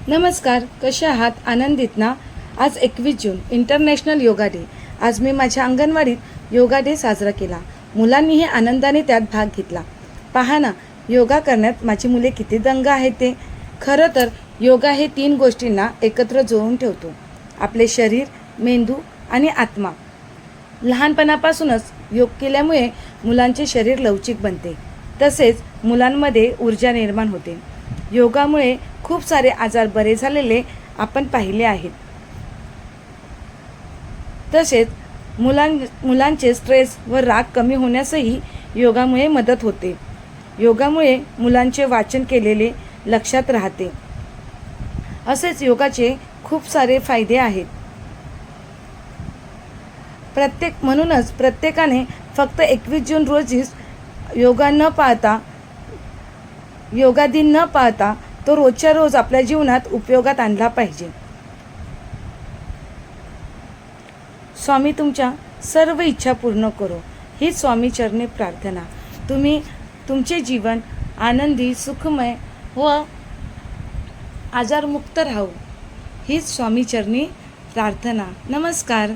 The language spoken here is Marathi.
नमस्कार, कसे आहात? आनंदित ना? आज 21 जून इंटरनॅशनल योगा डे. आज मी माझ्या अंगणवाडीत योगा डे साजरा केला. मुलांनीही आनंदाने त्यात भाग घेतला. पहा ना, योगा करण्यात माझी मुले किती दंग आहेत ते. खरं तर योगा हे 3 गोष्टींना एकत्र जोडून ठेवतो. आपले शरीर, मेंदू आणि आत्मा. लहानपणापासूनच योग केल्यामुळे मुलांचे शरीर लवचिक बनते. तसेच मुलांमध्ये ऊर्जा निर्माण होते. योगामुळे खूप सारे आजार बरे झालेले आपण पाहिले आहेत. तसेच मुलांचे स्ट्रेस व राग कमी होण्यासही योगामुळे मदत होते. योगामुळे मुलांचे वाचन केलेले लक्षात राहते. असेच योगाचे खूप सारे फायदे आहेत. म्हणूनच प्रत्येकाने फक्त 21 जून रोजीच योगा दिन न पाळता तो रोजच्या रोज आपल्या जीवनात उपयोगात आणला पाहिजे. स्वामी तुमच्या सर्व इच्छा पूर्ण करो, हीच स्वामी चरणी प्रार्थना. तुम्ही तुमचे जीवन आनंदी, सुखमय व आजारमुक्त राहो, हीच स्वामी चरणी प्रार्थना. नमस्कार.